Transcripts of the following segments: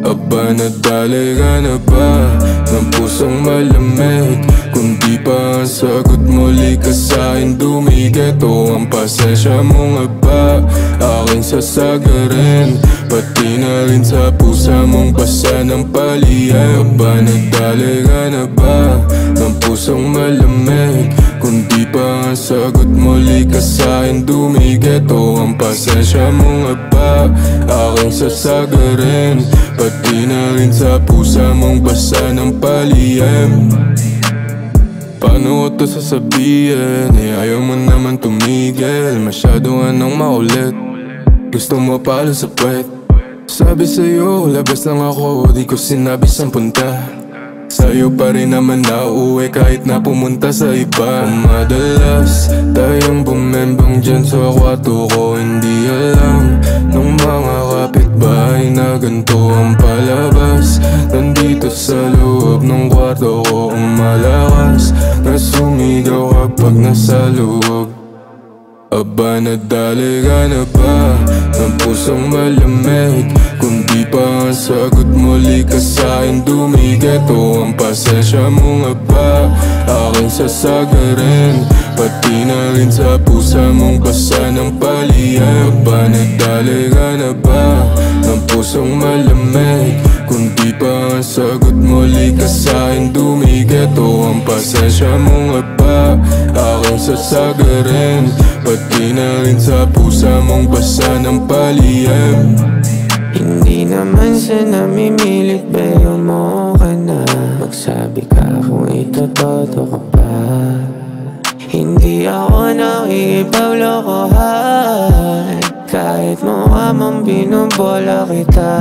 Aba, nadali ka na ba ng pusong malamig? Kung di pa ang sagot, muli ka sa'kin dumikit. O ang pasensya mo nga ba aking sasagarin, pati na rin sa pusa mong basa ng palihim. Aba, nadali ka na ba ng pusong malamig? Kung di pa ang sagot, muli ka sa'kin dumikit. O ang pasensya mo nga ba aking sasagarin, pati na rin sa pusa mong basa ng palihim. Paano ko to sasabihin? Ayaw mo naman tumigil, masyado ka nang maulit. Gusto mo palo sa puwet. Sabi sa'yo, labas lang ako, di ko sinabi saan punta. Sa'yo pa rin naman nauuwi kahit na pumunta sa iba. Madalas tayong bumembang dyan sa kwarto ko, hindi alam ng mga kapitbahay na ganito ang palabas. Nandito sa loob ng kwarto ko, malakas na sumigaw kapag nasa loob. Aba, nadali ka na ba ng pusong malamig? Kung di pa ang sagot, muli ka sa'kin dumikit. O ang pasensya mo nga ba aking sasagarin, pati na rin sa pusa mong basa ng palihim. Aba, nadali ka na ba ng pusong malamig? Kung di pa ang sagot, muli ka sa'kin dumikit. O ang pasensya mo nga ba aking sasagarin, pati na rin sa pusa mong basa ng palihim. Hindi naman siya namimilit, pero mo ka na. Magsabi ka kung ito todo ka pa. Hindi ako nakikipaglokohan, kahit mukha mong binubola kita.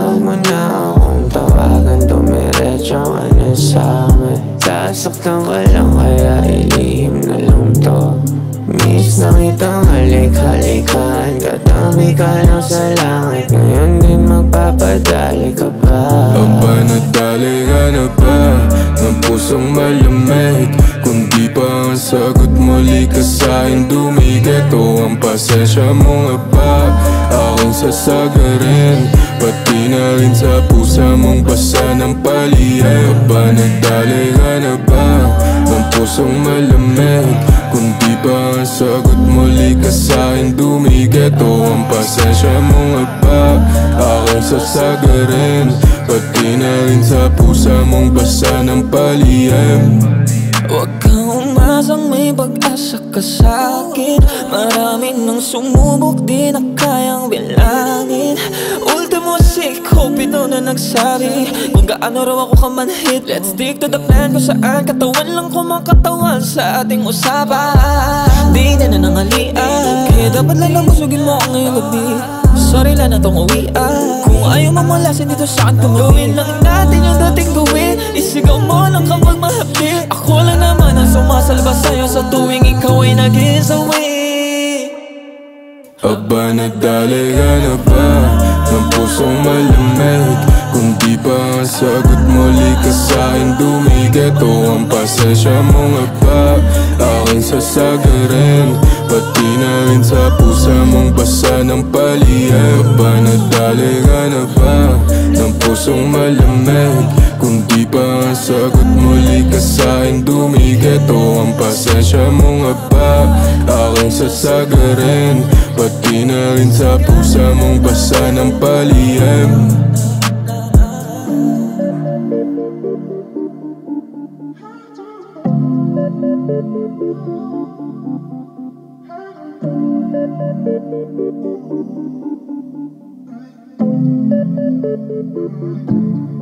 Huwag mo na akong tawagan, dumiretso ka na sa'kin. Sasaktan ka lang, kaya ilihim na lang to. Miss na kitang halik-halikan, katabi ka lang sa langit. Ngayon din magpapadali ka ba? Aba, nadali ka na ba ng pusong malamig? Kung di pa ang sagot, muli ka sa'kin dumikit. O ang pasensya mo nga ba aking sasagarin, pati na rin sa pusa mong basa ng palihim. Aba, nadali ka na ba ng pusong malamig? Kung di pa ang sagot, muli ka sa'kin dumikit. O ang pasensya mo nga ba aking sasagarin, pati na rin sa pusa mong basa ng palihim. Huwag kang umasang may pag-asa ka sa'kin. Marami nang sumubok, di na kayang bilangin. Ultimo si Cupido na nagsabi kung gaano raw ako kamanhid. Let's stick to the plan kung saan katawan lang kumakatawan sa ating usapan. Di na nanangalian, kaya dapat lang busugin mo ako ngayong gabi. Sorry lang na tong uwian. Kung ayaw mamalasin dito saan ka gawin lang natin yung dating gawin. Isigaw mo lang kapag mahapdi. Ako lang naman ang sumasalba sa'yo sa tuwing ikaw ay nag-isawi. Aba, nadali ka na ba ng pusong malamig? Kung di pa ang sagot, muli ka sa'kin dumikit. O ang pasensya mo nga ba aking sasagarin, pati na rin sa pusa mong basa ng palihim. Aba, nadali ka na ba ng pusong malamig? Kung di pa ang sagot, muli ka sa'kin dumikit. O ang pasensya mo nga ba aking sasagarin, pati na rin sa pusa mong basa ng palihim. Thank you.